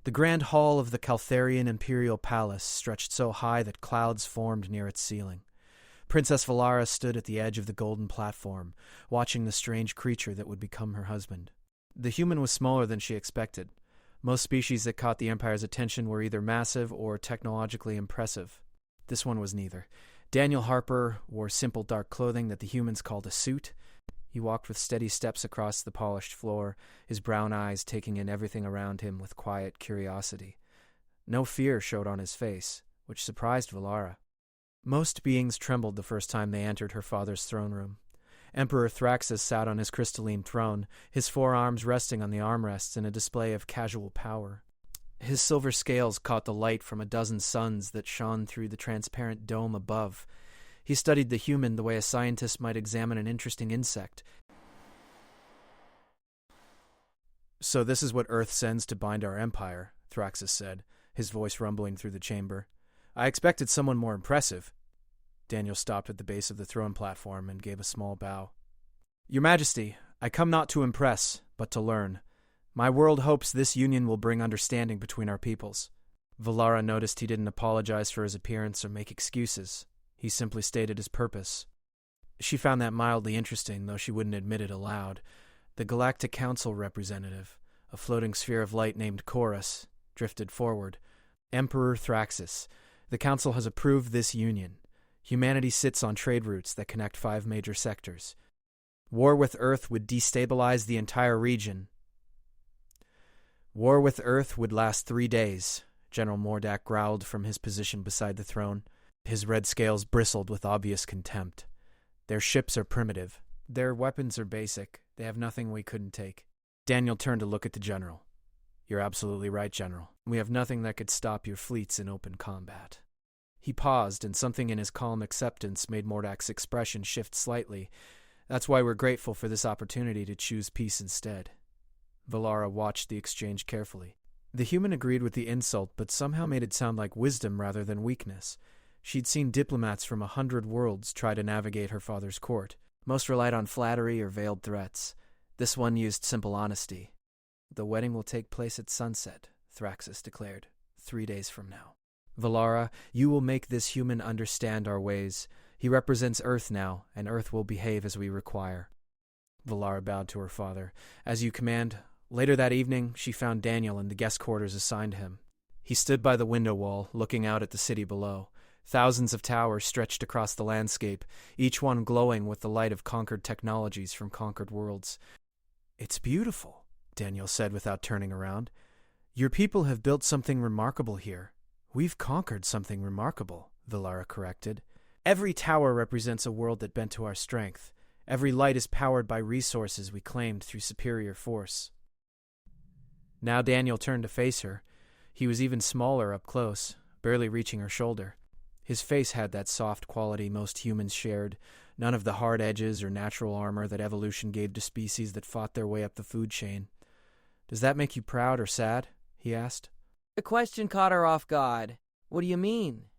The grand hall of the Caltharian imperial palace stretched so high that clouds formed near its ceiling. Princess Valara stood at the edge of the golden platform, watching the strange creature that would become her husband. The human was smaller than she expected. Most species that caught the Empire's attention were either massive or technologically impressive. This one was neither. Daniel Harper wore simple dark clothing that the humans called a suit. He walked with steady steps across the polished floor, his brown eyes taking in everything around him with quiet curiosity. No fear showed on his face, which surprised Valara. Most beings trembled the first time they entered her father's throne room. Emperor Thraxus sat on his crystalline throne, his forearms resting on the armrests in a display of casual power. His silver scales caught the light from a dozen suns that shone through the transparent dome above. He studied the human the way a scientist might examine an interesting insect. "So this is what Earth sends to bind our empire," Thraxus said, his voice rumbling through the chamber. "I expected someone more impressive." Daniel stopped at the base of the throne platform and gave a small bow. "Your Majesty, I come not to impress, but to learn. My world hopes this union will bring understanding between our peoples." Valara noticed he didn't apologize for his appearance or make excuses. He simply stated his purpose. She found that mildly interesting, though she wouldn't admit it aloud. The Galactic Council representative, a floating sphere of light named Chorus, drifted forward. "Emperor Thraxus, the Council has approved this union. Humanity sits on trade routes that connect 5 major sectors. War with Earth would destabilize the entire region. War with Earth would last 3 days, General Mordak growled from his position beside the throne. His red scales bristled with obvious contempt. "Their ships are primitive. Their weapons are basic. They have nothing we couldn't take." Daniel turned to look at the general. "You're absolutely right, General. We have nothing that could stop your fleets in open combat." He paused, and something in his calm acceptance made Mordak's expression shift slightly. "That's why we're grateful for this opportunity to choose peace instead." Valara watched the exchange carefully. The human agreed with the insult, but somehow made it sound like wisdom rather than weakness. She'd seen diplomats from 100 worlds try to navigate her father's court. Most relied on flattery or veiled threats. This one used simple honesty. "The wedding will take place at sunset," Thraxus declared, 3 days from now. "Valara, you will make this human understand our ways. He represents Earth now, and Earth will behave as we require." Valara bowed to her father. "As you command." Later that evening, she found Daniel in the guest quarters assigned him. He stood by the window wall, looking out at the city below. Thousands of towers stretched across the landscape, each one glowing with the light of conquered technologies from conquered worlds. "It's beautiful," Daniel said without turning around. "Your people have built something remarkable here." "We've conquered something remarkable," Valara corrected. "Every tower represents a world that bent to our strength. Every light is powered by resources we claimed through superior force." Now Daniel turned to face her. He was even smaller up close, barely reaching her shoulder. His face had that soft quality most humans shared, none of the hard edges or natural armor that evolution gave to species that fought their way up the food chain. "Does that make you proud or sad?" he asked. The question caught her off guard. "What do you mean?"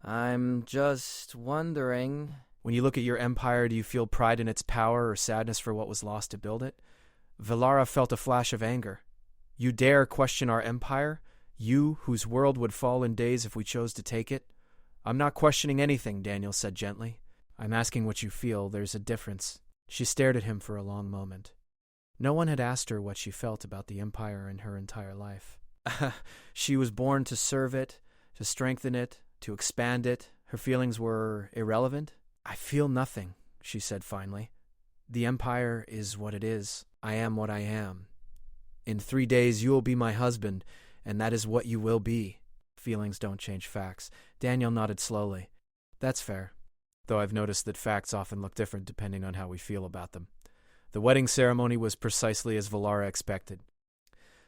"I'm just wondering." "When you look at your empire, do you feel pride in its power or sadness for what was lost to build it?" Valara felt a flash of anger. "You dare question our empire? You, whose world would fall in days if we chose to take it?" "I'm not questioning anything," Daniel said gently. "I'm asking what you feel. There's a difference." She stared at him for a long moment. No one had asked her what she felt about the empire in her entire life. She was born to serve it, to strengthen it, to expand it. Her feelings were irrelevant. "I feel nothing," she said finally. "The empire is what it is. I am what I am. In 3 days you will be my husband, and that is what you will be. Feelings don't change facts." Daniel nodded slowly. "That's fair, though I've noticed that facts often look different depending on how we feel about them." The wedding ceremony was precisely as Valara expected.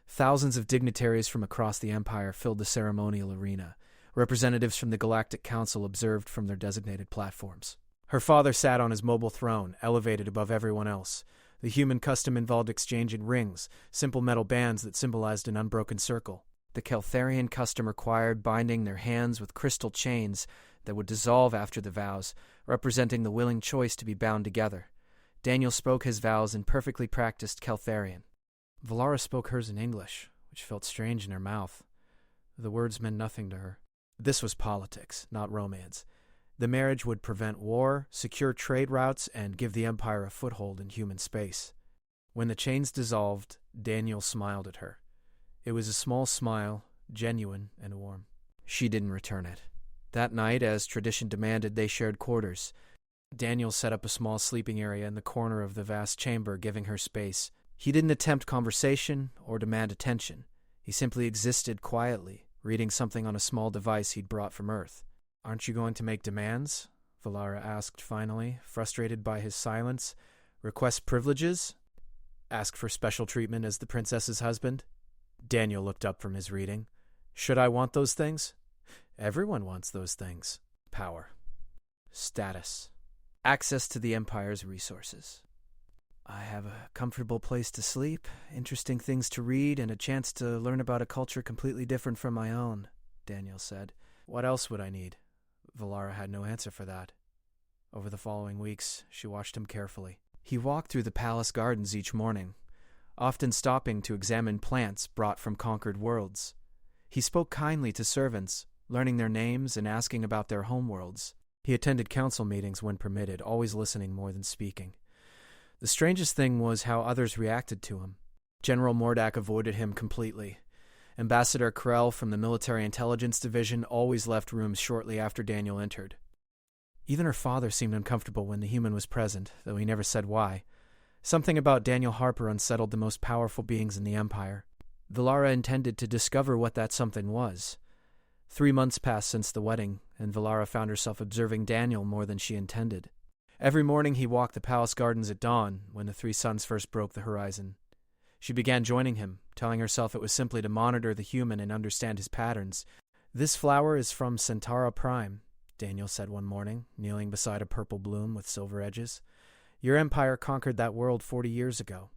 Thousands of dignitaries from across the Empire filled the ceremonial arena. Representatives from the Galactic Council observed from their designated platforms. Her father sat on his mobile throne, elevated above everyone else. The human custom involved exchanging rings, simple metal bands that symbolized an unbroken circle. The Caltharian custom required binding their hands with crystal chains that would dissolve after the vows, representing the willing choice to be bound together. Daniel spoke his vows in perfectly practiced Caltharian. Valara spoke hers in English, which felt strange in her mouth. The words meant nothing to her. This was politics, not romance. The marriage would prevent war, secure trade routes, and give the Empire a foothold in human space. When the chains dissolved, Daniel smiled at her. It was a small smile, genuine and warm. She didn't return it. That night, as tradition demanded, they shared quarters. Daniel set up a small sleeping area in the corner of the vast chamber, giving her space. He didn't attempt conversation or demand attention. He simply existed quietly, reading something on a small device he'd brought from Earth. "Aren't you going to make demands?" Valara asked finally, frustrated by his silence. "Request privileges? Ask for special treatment as the princess's husband?" Daniel looked up from his reading. "Should I want those things?" "Everyone wants those things. Power. Status. Access to the Empire's resources." "I have a comfortable place to sleep, interesting things to read, and a chance to learn about a culture completely different from my own," Daniel said. "What else would I need?" Valara had no answer for that. Over the following weeks, she watched him carefully. He walked through the palace gardens each morning, often stopping to examine plants brought from conquered worlds. He spoke kindly to servants, learning their names and asking about their homeworlds. He attended council meetings when permitted, always listening more than speaking. The strangest thing was how others reacted to him. General Mordak avoided him completely. Ambassador Krell from the Military Intelligence Division always left rooms shortly after Daniel entered. Even her father seemed uncomfortable when the human was present, though he never said why. Something about Daniel Harper unsettled the most powerful beings in the Empire. Valara intended to discover what that something was. 3 months passed since the wedding, and Valara found herself observing Daniel more than she intended. Every morning he walked the palace gardens at dawn, when the 3 suns first broke the horizon. She began joining him, telling herself it was simply to monitor the human and understand his patterns. "This flower is from Centaura Prime," Daniel said one morning, kneeling beside a purple bloom with silver edges. "Your empire conquered that world 40 years ago."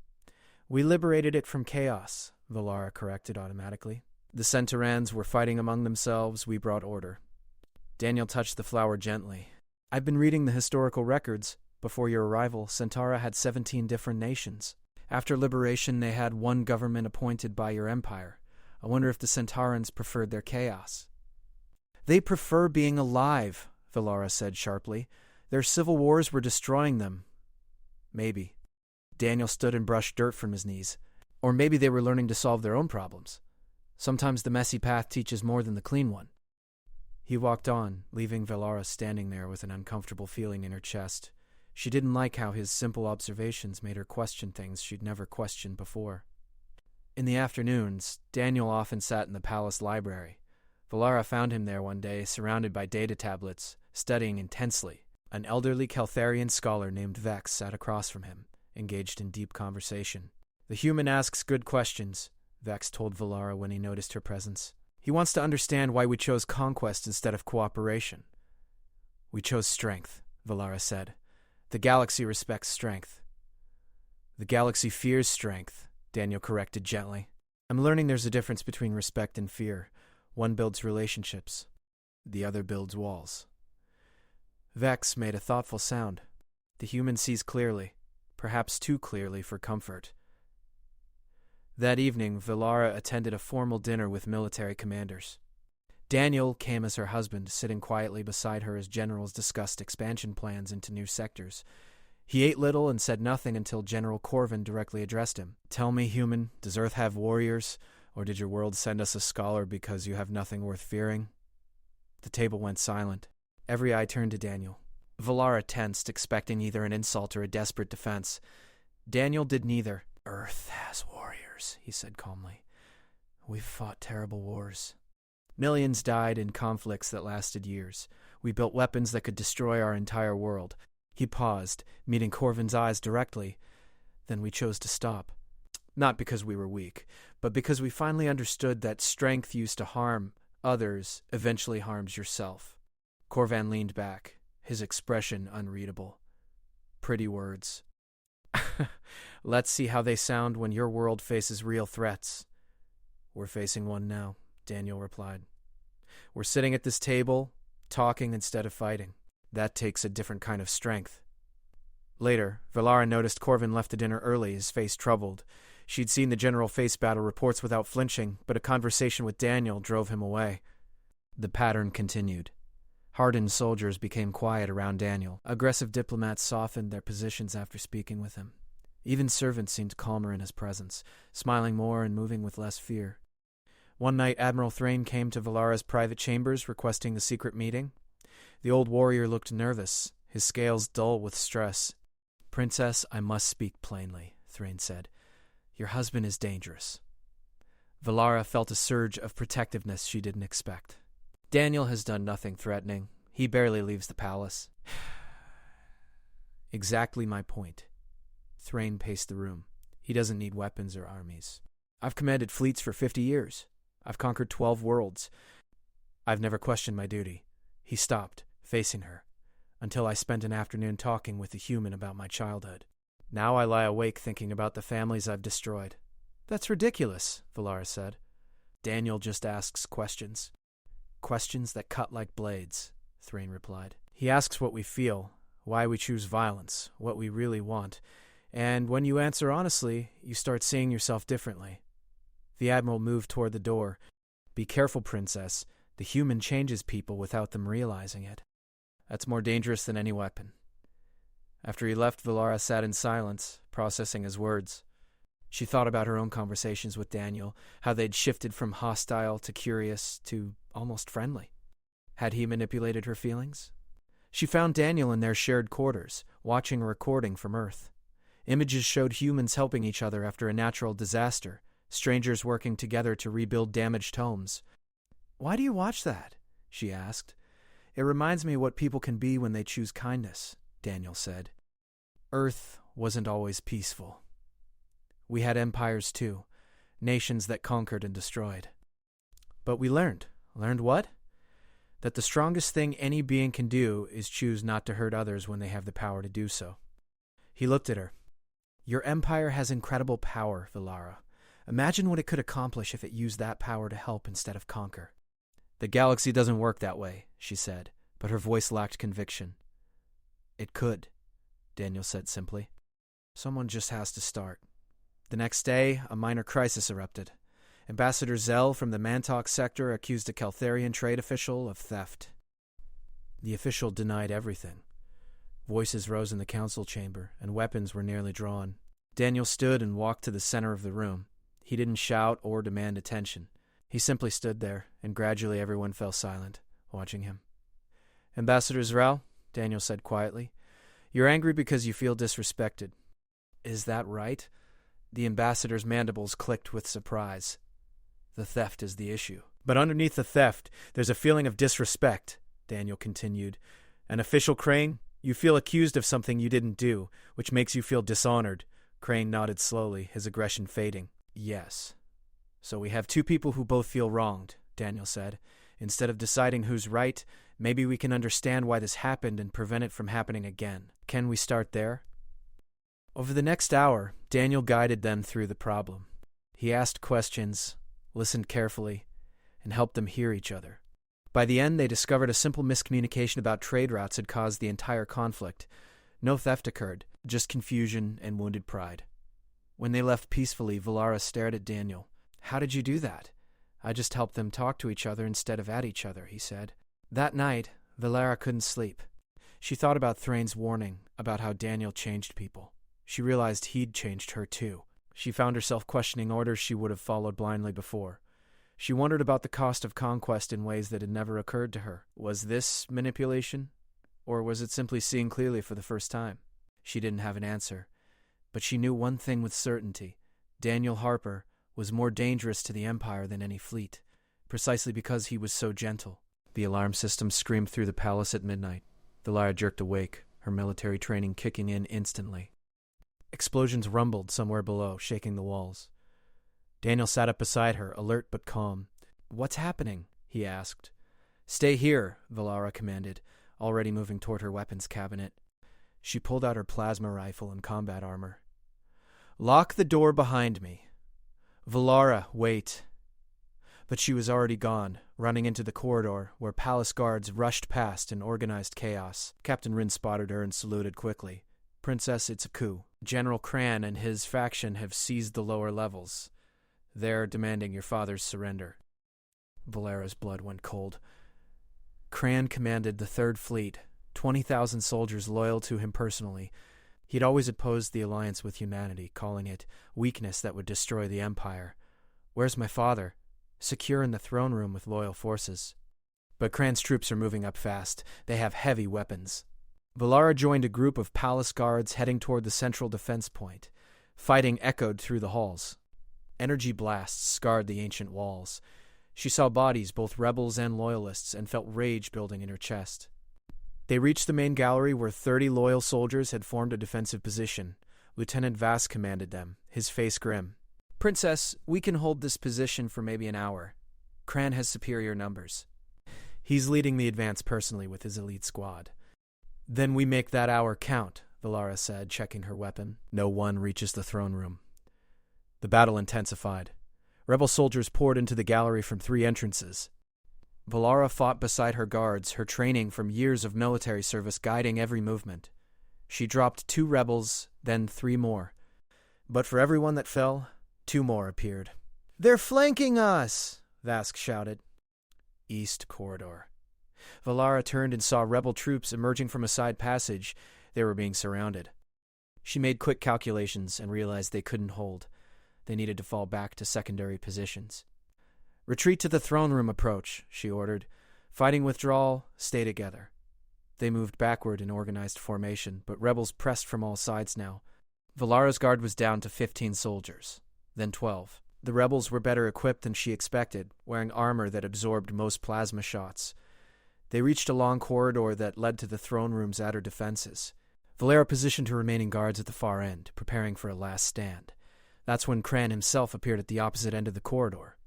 "We liberated it from chaos," Valara corrected automatically. "The Centaurans were fighting among themselves, we brought order." Daniel touched the flower gently. "I've been reading the historical records. Before your arrival, Centaura had 17 different nations. After liberation, they had one government appointed by your empire. I wonder if the Centaurans preferred their chaos." "They prefer being alive," Valara said sharply. "Their civil wars were destroying them." "Maybe." Daniel stood and brushed dirt from his knees. "Or maybe they were learning to solve their own problems. Sometimes the messy path teaches more than the clean one." He walked on, leaving Valara standing there with an uncomfortable feeling in her chest. She didn't like how his simple observations made her question things she'd never questioned before. In the afternoons, Daniel often sat in the palace library. Valara found him there one day, surrounded by data tablets, studying intensely. An elderly Keltharian scholar named Vex sat across from him, engaged in deep conversation. "The human asks good questions," Vex told Valara when he noticed her presence. "He wants to understand why we chose conquest instead of cooperation." "We chose strength," Valara said. "The galaxy respects strength." "The galaxy fears strength," Daniel corrected gently. "I'm learning there's a difference between respect and fear. One builds relationships. The other builds walls." Vex made a thoughtful sound. The human sees clearly, perhaps too clearly for comfort. That evening, Valara attended a formal dinner with military commanders. Daniel came as her husband, sitting quietly beside her as generals discussed expansion plans into new sectors. He ate little and said nothing until General Corvin directly addressed him. "Tell me, human, does Earth have warriors, or did your world send us a scholar because you have nothing worth fearing?" The table went silent. Every eye turned to Daniel. Valara tensed, expecting either an insult or a desperate defense. Daniel did neither. "Earth has warriors," he said calmly. "We've fought terrible wars. Millions died in conflicts that lasted years. We built weapons that could destroy our entire world." He paused, meeting Corvin's eyes directly. "Then we chose to stop. Not because we were weak, but because we finally understood that strength used to harm others eventually harms yourself." Corvan leaned back, his expression unreadable. "Pretty words. Let's see how they sound when your world faces real threats." "We're facing one now," Daniel replied. "We're sitting at this table, talking instead of fighting. That takes a different kind of strength." Later, Valara noticed Corvin left the dinner early, his face troubled. She'd seen the general face battle reports without flinching, but a conversation with Daniel drove him away. The pattern continued. Hardened soldiers became quiet around Daniel. Aggressive diplomats softened their positions after speaking with him. Even servants seemed calmer in his presence, smiling more and moving with less fear. One night, Admiral Thrain came to Valara's private chambers, requesting the secret meeting. The old warrior looked nervous, his scales dull with stress. "Princess, I must speak plainly," Thrain said. "Your husband is dangerous." Valara felt a surge of protectiveness she didn't expect. "Daniel has done nothing threatening. He barely leaves the palace." "Exactly my point." Thrain paced the room. "He doesn't need weapons or armies. I've commanded fleets for 50 years. I've conquered 12 worlds. I've never questioned my duty." He stopped, facing her, "until I spent an afternoon talking with a human about my childhood. Now I lie awake thinking about the families I've destroyed." "That's ridiculous," Valara said. "Daniel just asks questions. Questions that cut like blades," Thrain replied. "He asks what we feel, why we choose violence, what we really want. And when you answer honestly, you start seeing yourself differently." The Admiral moved toward the door. "Be careful, Princess. The human changes people without them realizing it. That's more dangerous than any weapon." After he left, Valara sat in silence, processing his words. She thought about her own conversations with Daniel, how they'd shifted from hostile to curious to almost friendly. Had he manipulated her feelings? She found Daniel in their shared quarters, watching a recording from Earth. Images showed humans helping each other after a natural disaster, strangers working together to rebuild damaged homes. "Why do you watch that?" she asked. "It reminds me of what people can be when they choose kindness," Daniel said. "Earth wasn't always peaceful. We had empires too, nations that conquered and destroyed. But we learned. Learned what? That the strongest thing any being can do is choose not to hurt others when they have the power to do so." He looked at her. "Your empire has incredible power, Valara. Imagine what it could accomplish if it used that power to help instead of conquer." "The galaxy doesn't work that way," she said, but her voice lacked conviction. "It could," Daniel said simply. "Someone just has to start." The next day, a minor crisis erupted. Ambassador Zell from the Mantok sector accused a Caltharian trade official of theft. The official denied everything. Voices rose in the council chamber, and weapons were nearly drawn. Daniel stood and walked to the center of the room. He didn't shout or demand attention. He simply stood there, and gradually everyone fell silent, watching him. "Ambassador Zell," Daniel said quietly, "you're angry because you feel disrespected." "Is that right?" The ambassador's mandibles clicked with surprise. "The theft is the issue." "But underneath the theft, there's a feeling of disrespect," Daniel continued. "An official, Crane? You feel accused of something you didn't do, which makes you feel dishonored." Crane nodded slowly, his aggression fading. "Yes. So we have two people who both feel wronged," Daniel said. "Instead of deciding who's right, maybe we can understand why this happened and prevent it from happening again. Can we start there?" Over the next hour, Daniel guided them through the problem. He asked questions, listened carefully, and helped them hear each other. By the end, they discovered a simple miscommunication about trade routes had caused the entire conflict. No theft occurred, just confusion and wounded pride. When they left peacefully, Valara stared at Daniel. "How did you do that?" "I just helped them talk to each other instead of at each other," he said. That night, Valara couldn't sleep. She thought about Thrain's warning, about how Daniel changed people. She realized he'd changed her too. She found herself questioning orders she would have followed blindly before. She wondered about the cost of conquest in ways that had never occurred to her. Was this manipulation? Or was it simply seeing clearly for the first time? She didn't have an answer. But she knew one thing with certainty. Daniel Harper was more dangerous to the Empire than any fleet, precisely because he was so gentle. The alarm system screamed through the palace at midnight. Valara jerked awake, her military training kicking in instantly. Explosions rumbled somewhere below, shaking the walls. Daniel sat up beside her, alert but calm. "What's happening?" he asked. "Stay here," Valara commanded, already moving toward her weapons cabinet. She pulled out her plasma rifle and combat armor. "Lock the door behind me." "Valara, wait." But she was already gone, running into the corridor, where palace guards rushed past in organized chaos. Captain Rin spotted her and saluted quickly. Princess, it's a coup. General Cran and his faction have seized the lower levels. They're demanding your father's surrender. Valera's blood went cold. Cran commanded the Third Fleet, 20,000 soldiers loyal to him personally. He'd always opposed the alliance with humanity, calling it weakness that would destroy the Empire. Where's my father? Secure in the throne room with loyal forces. But Cran's troops are moving up fast. They have heavy weapons. Valara joined a group of palace guards heading toward the central defense point. Fighting echoed through the halls. Energy blasts scarred the ancient walls. She saw bodies, both rebels and loyalists, and felt rage building in her chest. They reached the main gallery where 30 loyal soldiers had formed a defensive position. Lieutenant Vass commanded them, his face grim. Princess, we can hold this position for maybe an hour. Cran has superior numbers. He's leading the advance personally with his elite squad. Then we make that hour count, Valara said, checking her weapon. No one reaches the throne room. The battle intensified. Rebel soldiers poured into the gallery from 3 entrances. Valara fought beside her guards, her training from years of military service guiding every movement. She dropped 2 rebels, then 3 more. But for every one that fell, 2 more appeared. "They're flanking us!" Vask shouted. East Corridor. Valara turned and saw rebel troops emerging from a side passage. They were being surrounded. She made quick calculations and realized they couldn't hold. They needed to fall back to secondary positions. "Retreat to the throne room approach," she ordered. "Fighting withdrawal, stay together." They moved backward in organized formation, but rebels pressed from all sides now. Valara's guard was down to 15 soldiers, then 12. The rebels were better equipped than she expected, wearing armor that absorbed most plasma shots. They reached a long corridor that led to the throne room's outer defenses. Valara positioned her remaining guards at the far end, preparing for a last stand. That's when Cran himself appeared at the opposite end of the corridor.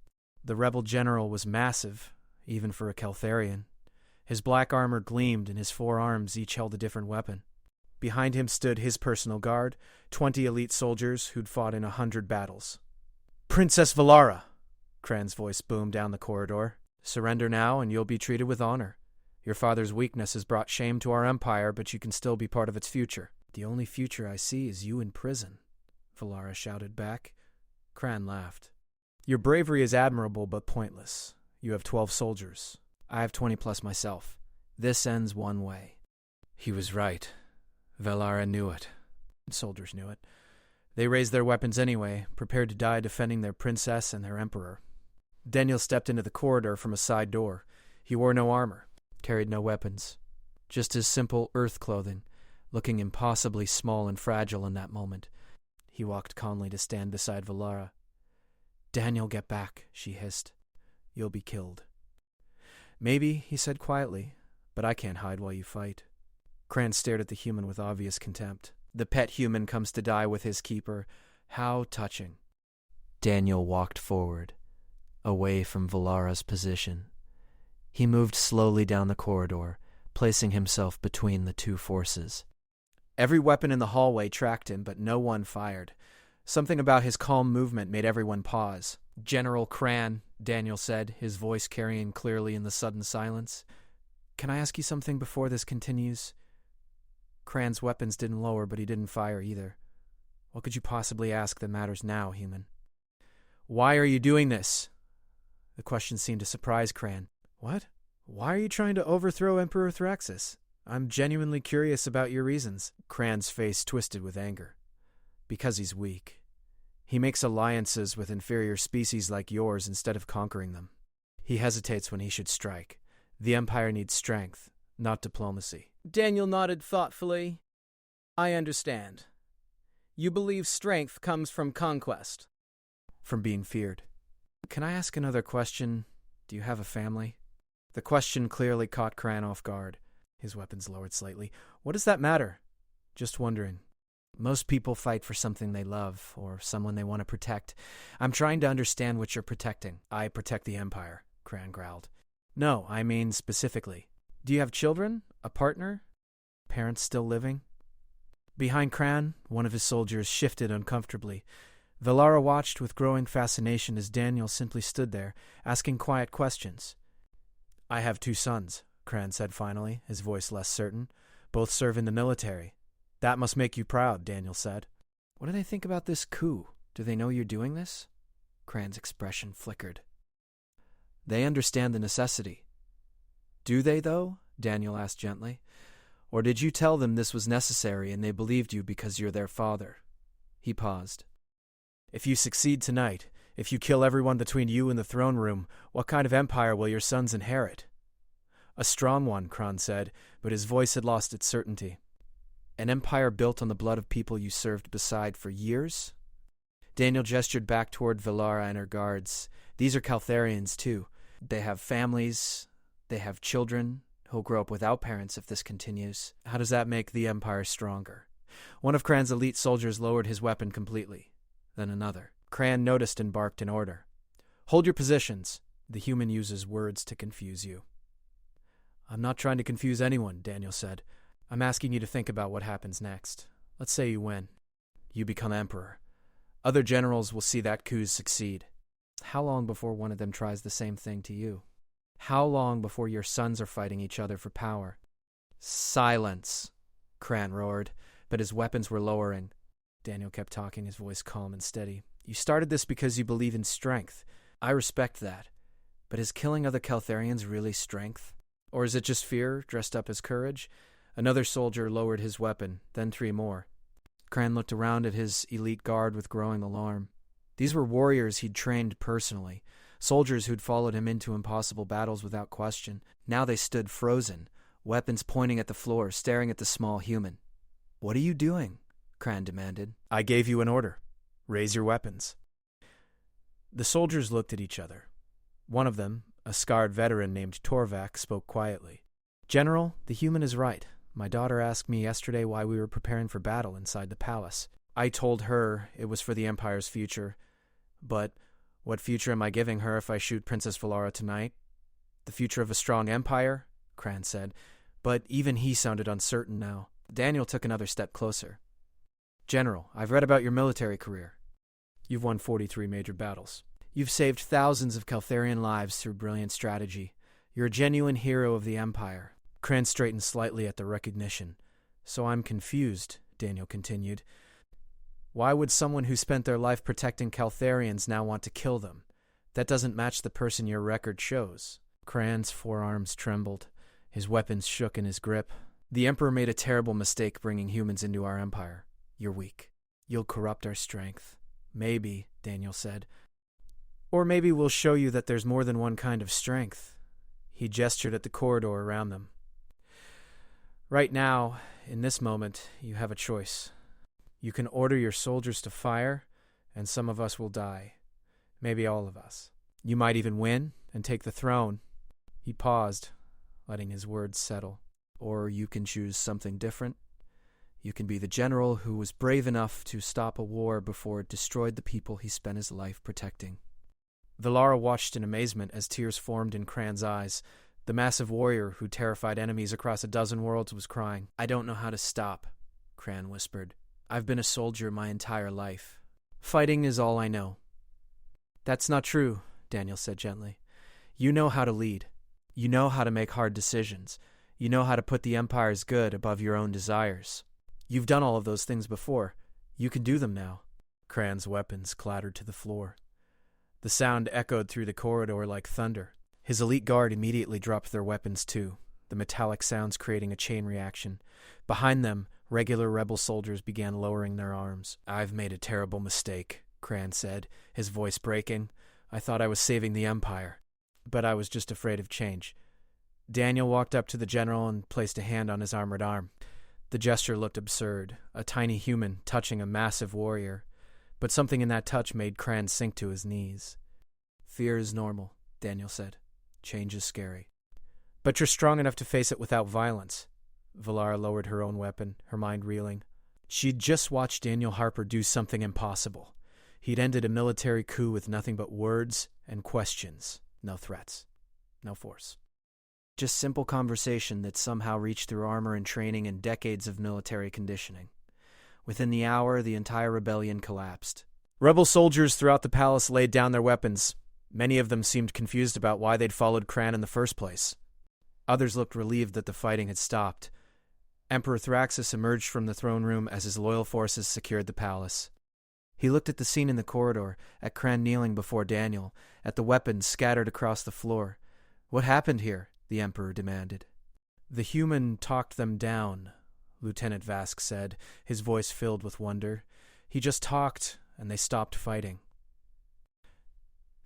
The rebel general was massive, even for a Keltharian. His black armor gleamed, and his 4 arms each held a different weapon. Behind him stood his personal guard, 20 elite soldiers who'd fought in 100 battles. "Princess Valara!" Cran's voice boomed down the corridor. "Surrender now, and you'll be treated with honor. Your father's weakness has brought shame to our empire, but you can still be part of its future." "The only future I see is you in prison," Valara shouted back. Cran laughed. "Your bravery is admirable, but pointless. You have 12 soldiers. I have 20 plus myself. This ends one way." He was right. Valara knew it. Soldiers knew it. They raised their weapons anyway, prepared to die defending their princess and their emperor. Daniel stepped into the corridor from a side door. He wore no armor, carried no weapons, just his simple earth clothing, looking impossibly small and fragile in that moment. He walked calmly to stand beside Valara. "Daniel, get back," she hissed. "You'll be killed." "Maybe," he said quietly, "but I can't hide while you fight." Cran stared at the human with obvious contempt. The pet human comes to die with his keeper. How touching. Daniel walked forward, away from Valara's position. He moved slowly down the corridor, placing himself between the 2 forces. Every weapon in the hallway tracked him, but no one fired. Something about his calm movement made everyone pause. "General Cran," Daniel said, his voice carrying clearly in the sudden silence. "Can I ask you something before this continues?" Cran's weapons didn't lower, but he didn't fire either. "What could you possibly ask that matters now, human?" "Why are you doing this?" The question seemed to surprise Cran. "What? Why are you trying to overthrow Emperor Thraxus? I'm genuinely curious about your reasons." Cran's face twisted with anger. "Because he's weak. He makes alliances with inferior species like yours instead of conquering them. He hesitates when he should strike. The Empire needs strength, not diplomacy." Daniel nodded thoughtfully. "I understand. You believe strength comes from conquest." "From being feared." "Can I ask another question? Do you have a family?" The question clearly caught Cran off guard. His weapons lowered slightly. "What does that matter?" "Just wondering. Most people fight for something they love, or someone they want to protect. I'm trying to understand what you're protecting." "I protect the Empire," Cran growled. "No, I mean specifically. Do you have children? A partner? Parents still living?" Behind Cran, one of his soldiers shifted uncomfortably. Valara watched with growing fascination as Daniel simply stood there, asking quiet questions. "I have 2 sons," Cran said finally, his voice less certain. "Both serve in the military. That must make you proud, Daniel said. What do they think about this coup? Do they know you're doing this? Cran's expression flickered. They understand the necessity. Do they, though? Daniel asked gently. Or did you tell them this was necessary and they believed you because you're their father? He paused. If you succeed tonight, if you kill everyone between you and the throne room, what kind of empire will your sons inherit? A strong one, Kron said, but his voice had lost its certainty. An empire built on the blood of people you served beside for years? Daniel gestured back toward Valara and her guards. These are Caltharians, too. They have families, they have children who'll grow up without parents if this continues. How does that make the empire stronger? One of Cran's elite soldiers lowered his weapon completely. Then another. Cran noticed and barked in order. Hold your positions. The human uses words to confuse you. I'm not trying to confuse anyone, Daniel said. I'm asking you to think about what happens next. Let's say you win. You become emperor. Other generals will see that coup succeed. How long before one of them tries the same thing to you? How long before your sons are fighting each other for power? Silence, Cran roared, but his weapons were lowering. Daniel kept talking, his voice calm and steady. You started this because you believe in strength. I respect that. But is killing other Caltharians really strength? Or is it just fear dressed up as courage? Another soldier lowered his weapon, then 3 more. Cran looked around at his elite guard with growing alarm. These were warriors he'd trained personally, soldiers who'd followed him into impossible battles without question. Now they stood frozen, weapons pointing at the floor, staring at the small human. What are you doing? Cran demanded. I gave you an order. Raise your weapons. The soldiers looked at each other. One of them, a scarred veteran named Torvak, spoke quietly. General, the human is right. My daughter asked me yesterday why we were preparing for battle inside the palace. I told her it was for the Empire's future. But what future am I giving her if I shoot Princess Valara tonight? The future of a strong empire? Cran said. But even he sounded uncertain now. Daniel took another step closer. General, I've read about your military career. You've won 43 major battles. You've saved thousands of Caltharian lives through brilliant strategy. You're a genuine hero of the Empire. Cran straightened slightly at the recognition. So I'm confused, Daniel continued. Why would someone who spent their life protecting Caltharians now want to kill them? That doesn't match the person your record shows. Cran's forearms trembled. His weapons shook in his grip. The Emperor made a terrible mistake bringing humans into our empire. You're weak. You'll corrupt our strength. Maybe, Daniel said. Or maybe we'll show you that there's more than one kind of strength. He gestured at the corridor around them. Right now, in this moment, you have a choice. You can order your soldiers to fire, and some of us will die. Maybe all of us. You might even win and take the throne. He paused, letting his words settle. Or you can choose something different. You can be the general who was brave enough to stop a war before it destroyed the people he spent his life protecting. Valara watched in amazement as tears formed in Cran's eyes. The massive warrior who terrified enemies across a dozen worlds was crying. I don't know how to stop, Cran whispered. I've been a soldier my entire life. Fighting is all I know. That's not true, Daniel said gently. You know how to lead. You know how to make hard decisions. You know how to put the Empire's good above your own desires. You've done all of those things before. You can do them now. Cran's weapons clattered to the floor. The sound echoed through the corridor like thunder. His elite guard immediately dropped their weapons too, the metallic sounds creating a chain reaction. Behind them, regular rebel soldiers began lowering their arms. I've made a terrible mistake, Cran said, his voice breaking. I thought I was saving the Empire, but I was just afraid of change. Daniel walked up to the general and placed a hand on his armored arm. The gesture looked absurd, a tiny human touching a massive warrior. But something in that touch made Cran sink to his knees. Fear is normal, Daniel said. Change is scary. But you're strong enough to face it without violence. Valara lowered her own weapon, her mind reeling. She'd just watched Daniel Harper do something impossible. He'd ended a military coup with nothing but words and questions. No threats. No force. Just simple conversation that somehow reached through armor and training and decades of military conditioning. Within the hour, the entire rebellion collapsed. Rebel soldiers throughout the palace laid down their weapons. Many of them seemed confused about why they'd followed Cran in the first place. Others looked relieved that the fighting had stopped. Emperor Thraxus emerged from the throne room as his loyal forces secured the palace. He looked at the scene in the corridor, at Cran kneeling before Daniel, at the weapons scattered across the floor. "What happened here?" the Emperor demanded. "The human talked them down," Lieutenant Vask said, his voice filled with wonder. "He just talked, and they stopped fighting."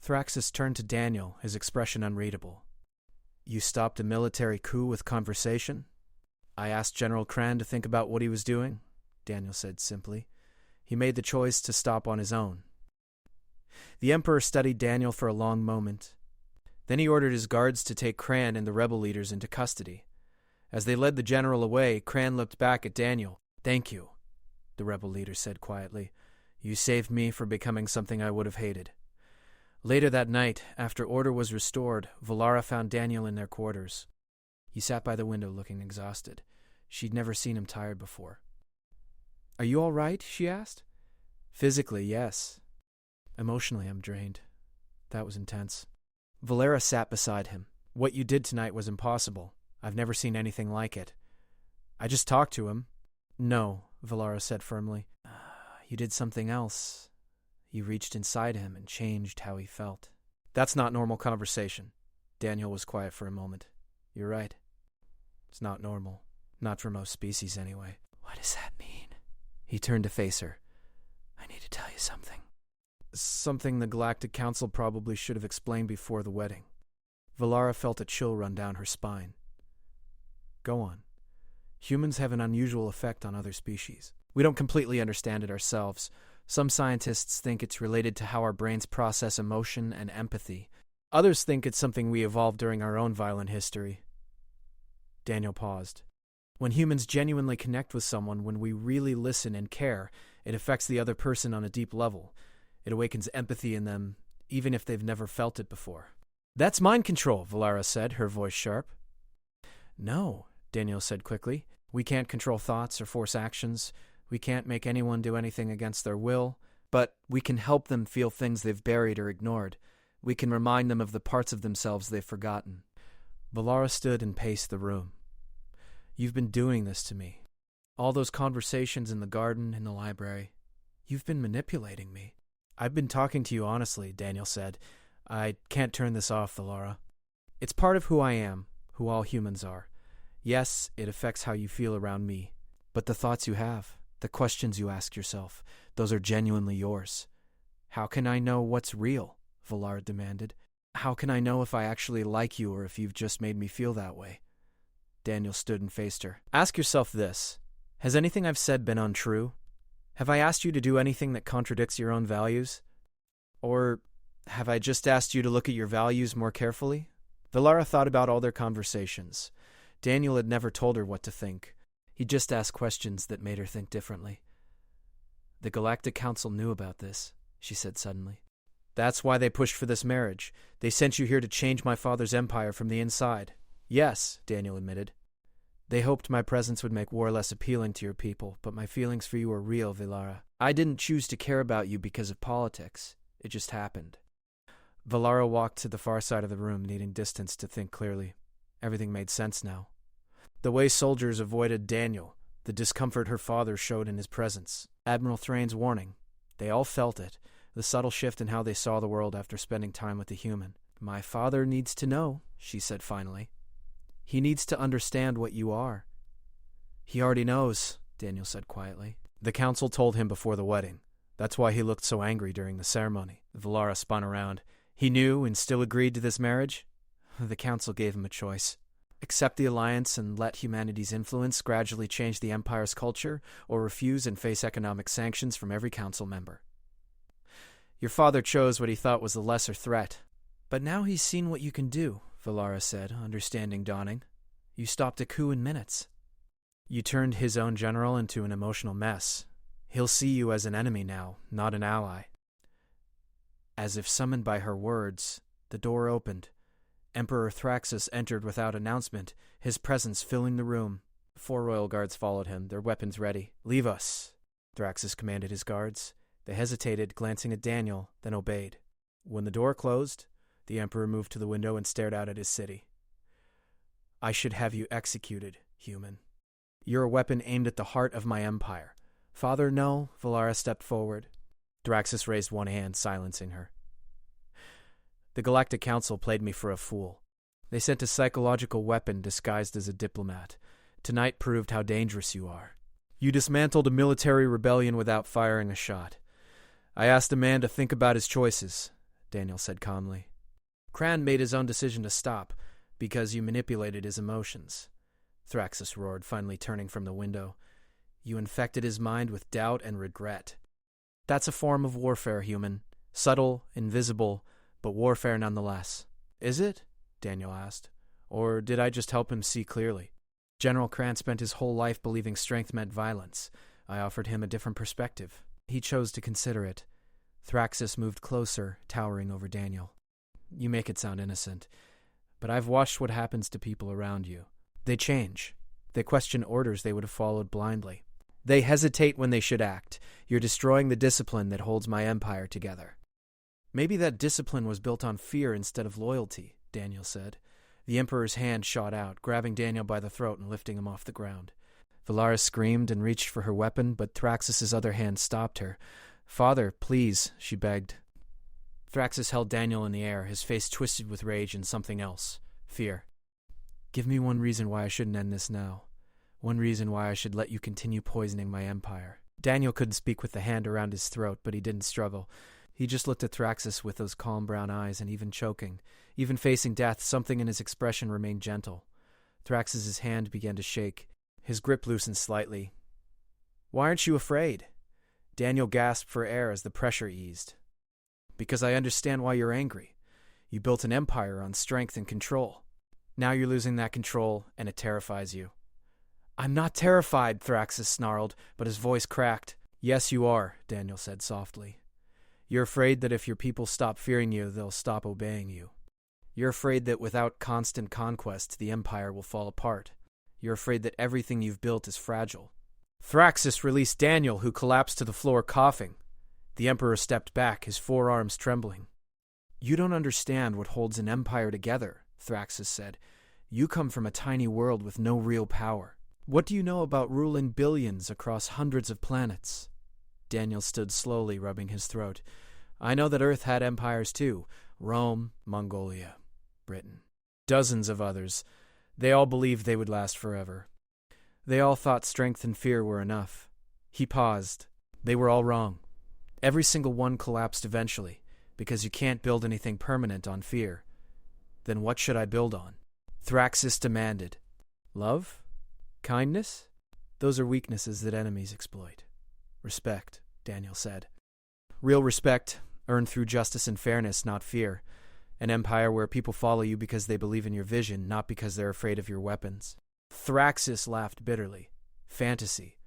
Thraxus turned to Daniel, his expression unreadable. "You stopped a military coup with conversation?" "I asked General Cran to think about what he was doing," Daniel said simply. "He made the choice to stop on his own." The Emperor studied Daniel for a long moment. Then he ordered his guards to take Cran and the rebel leaders into custody. As they led the general away, Cran looked back at Daniel. "Thank you," the rebel leader said quietly. "You saved me from becoming something I would have hated." Later that night, after order was restored, Valara found Daniel in their quarters. He sat by the window looking exhausted. She'd never seen him tired before. "Are you all right?" she asked. "Physically, yes. Emotionally, I'm drained. That was intense." Valara sat beside him. "What you did tonight was impossible. I've never seen anything like it." "I just talked to him." "No," Valara said firmly. "You did something else. You reached inside him and changed how he felt." "That's not normal conversation." Daniel was quiet for a moment. "You're right. It's not normal. Not for most species, anyway." "What does that mean?" He turned to face her. "I need to tell you something." "Something the Galactic Council probably should have explained before the wedding." Valara felt a chill run down her spine. "Go on." "Humans have an unusual effect on other species. We don't completely understand it ourselves. Some scientists think it's related to how our brains process emotion and empathy. Others think it's something we evolved during our own violent history." Daniel paused. "When humans genuinely connect with someone, when we really listen and care, it affects the other person on a deep level. It awakens empathy in them, even if they've never felt it before." "That's mind control," Valara said, her voice sharp. "No," Daniel said quickly. "We can't control thoughts or force actions. We can't make anyone do anything against their will. But we can help them feel things they've buried or ignored. We can remind them of the parts of themselves they've forgotten." Valara stood and paced the room. "You've been doing this to me. All those conversations in the garden, in the library. You've been manipulating me." "I've been talking to you honestly," Daniel said. "I can't turn this off, Valara. It's part of who I am, who all humans are. Yes, it affects how you feel around me. But the thoughts you have, the questions you ask yourself, those are genuinely yours." "How can I know what's real?" Valara demanded. "How can I know if I actually like you or if you've just made me feel that way?" Daniel stood and faced her. "Ask yourself this. Has anything I've said been untrue? Have I asked you to do anything that contradicts your own values? Or have I just asked you to look at your values more carefully?" Valara thought about all their conversations. Daniel had never told her what to think. He just asked questions that made her think differently. "The Galactic Council knew about this," she said suddenly. "That's why they pushed for this marriage. They sent you here to change my father's empire from the inside." "Yes," Daniel admitted. "They hoped my presence would make war less appealing to your people, but my feelings for you are real, Valara. I didn't choose to care about you because of politics. It just happened." Valara walked to the far side of the room, needing distance to think clearly. Everything made sense now. The way soldiers avoided Daniel, the discomfort her father showed in his presence, Admiral Thrain's warning. They all felt it, the subtle shift in how they saw the world after spending time with the human. "My father needs to know," she said finally. "He needs to understand what you are." "He already knows," Daniel said quietly. "The council told him before the wedding. That's why he looked so angry during the ceremony." Valara spun around. "He knew and still agreed to this marriage?" "The council gave him a choice. Accept the alliance and let humanity's influence gradually change the Empire's culture, or refuse and face economic sanctions from every council member. Your father chose what he thought was the lesser threat. But now he's seen what you can do," Valara said, understanding dawning. "You stopped a coup in minutes. You turned his own general into an emotional mess. He'll see you as an enemy now, not an ally." As if summoned by her words, the door opened. Emperor Thraxus entered without announcement, his presence filling the room. 4 royal guards followed him, their weapons ready. "Leave us," Thraxus commanded his guards. They hesitated, glancing at Daniel, then obeyed. When the door closed, the Emperor moved to the window and stared out at his city. "I should have you executed, human." You're a weapon aimed at the heart of my empire. Father, no, Valara stepped forward. Thraxus raised one hand, silencing her. The Galactic Council played me for a fool. They sent a psychological weapon disguised as a diplomat. Tonight proved how dangerous you are. You dismantled a military rebellion without firing a shot. I asked a man to think about his choices, Daniel said calmly. Cran made his own decision to stop, because you manipulated his emotions. Thraxus roared, finally turning from the window. You infected his mind with doubt and regret. That's a form of warfare, human. Subtle, invisible, but warfare nonetheless. Is it? Daniel asked. Or did I just help him see clearly? General Cran spent his whole life believing strength meant violence. I offered him a different perspective. He chose to consider it. Thraxus moved closer, towering over Daniel. You make it sound innocent, but I've watched what happens to people around you. They change. They question orders they would have followed blindly. They hesitate when they should act. You're destroying the discipline that holds my empire together. Maybe that discipline was built on fear instead of loyalty, Daniel said. The Emperor's hand shot out, grabbing Daniel by the throat and lifting him off the ground. Valara screamed and reached for her weapon, but Thraxus's other hand stopped her. Father, please, she begged. Thraxus held Daniel in the air, his face twisted with rage and something else. Fear. Give me one reason why I shouldn't end this now. One reason why I should let you continue poisoning my empire. Daniel couldn't speak with the hand around his throat, but he didn't struggle. He just looked at Thraxus with those calm brown eyes, and even choking, even facing death, something in his expression remained gentle. Thraxus's hand began to shake. His grip loosened slightly. Why aren't you afraid? Daniel gasped for air as the pressure eased. Because I understand why you're angry. You built an empire on strength and control. Now you're losing that control, and it terrifies you. I'm not terrified, Thraxus snarled, but his voice cracked. Yes, you are, Daniel said softly. You're afraid that if your people stop fearing you, they'll stop obeying you. You're afraid that without constant conquest, the empire will fall apart. You're afraid that everything you've built is fragile. Thraxus released Daniel, who collapsed to the floor coughing. The Emperor stepped back, his forearms trembling. You don't understand what holds an empire together, Thraxus said. You come from a tiny world with no real power. What do you know about ruling billions across hundreds of planets? Daniel stood slowly, rubbing his throat. I know that Earth had empires too. Rome, Mongolia, Britain. Dozens of others. They all believed they would last forever. They all thought strength and fear were enough. He paused. They were all wrong. Every single one collapsed eventually, because you can't build anything permanent on fear. Then what should I build on? Thraxus demanded. Love? Kindness? Those are weaknesses that enemies exploit. Respect, Daniel said. Real respect, earned through justice and fairness, not fear. An empire where people follow you because they believe in your vision, not because they're afraid of your weapons. Thraxus laughed bitterly. Fantasy.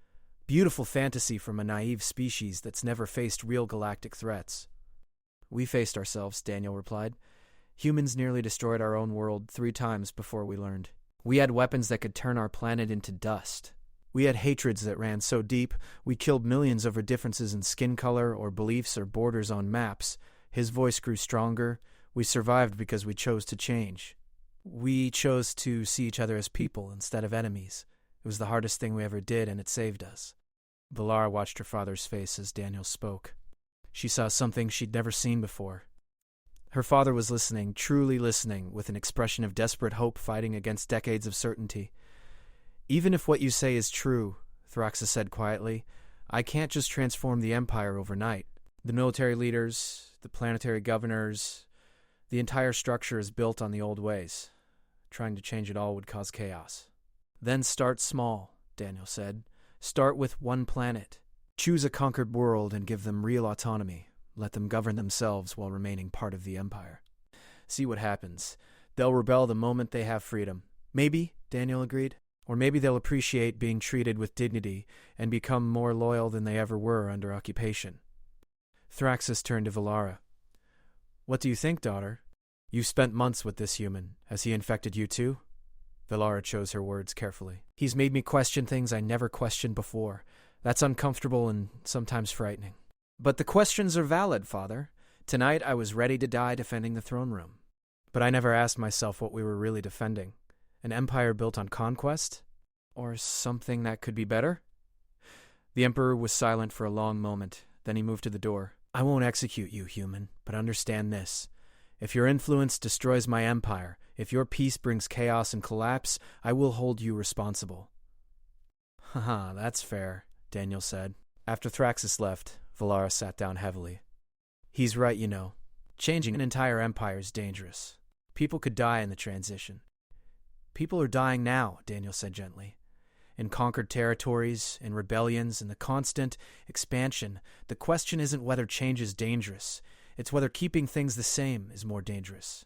Beautiful fantasy from a naive species that's never faced real galactic threats. We faced ourselves, Daniel replied. Humans nearly destroyed our own world 3 times before we learned. We had weapons that could turn our planet into dust. We had hatreds that ran so deep, we killed millions over differences in skin color or beliefs or borders on maps. His voice grew stronger. We survived because we chose to change. We chose to see each other as people instead of enemies. It was the hardest thing we ever did, and it saved us. Valara watched her father's face as Daniel spoke. She saw something she'd never seen before. Her father was listening, truly listening, with an expression of desperate hope fighting against decades of certainty. Even if what you say is true, Thraxus said quietly, I can't just transform the Empire overnight. The military leaders, the planetary governors, the entire structure is built on the old ways. Trying to change it all would cause chaos. Then start small, Daniel said. Start with one planet. Choose a conquered world and give them real autonomy. Let them govern themselves while remaining part of the Empire. See what happens. They'll rebel the moment they have freedom. Maybe, Daniel agreed. Or maybe they'll appreciate being treated with dignity and become more loyal than they ever were under occupation. Thraxus turned to Valara. What do you think, daughter? You've spent months with this human. Has he infected you too? Valara chose her words carefully. He's made me question things I never questioned before. That's uncomfortable and sometimes frightening. But the questions are valid, Father. Tonight I was ready to die defending the throne room. But I never asked myself what we were really defending. An empire built on conquest? Or something that could be better? The Emperor was silent for a long moment. Then he moved to the door. I won't execute you, human, but understand this. If your influence destroys my empire, if your peace brings chaos and collapse, I will hold you responsible. Haha, that's fair, Daniel said. After Thraxus left, Valara sat down heavily. He's right, you know. Changing an entire empire is dangerous. People could die in the transition. People are dying now, Daniel said gently. In conquered territories, in rebellions, in the constant expansion, the question isn't whether change is dangerous. It's whether keeping things the same is more dangerous.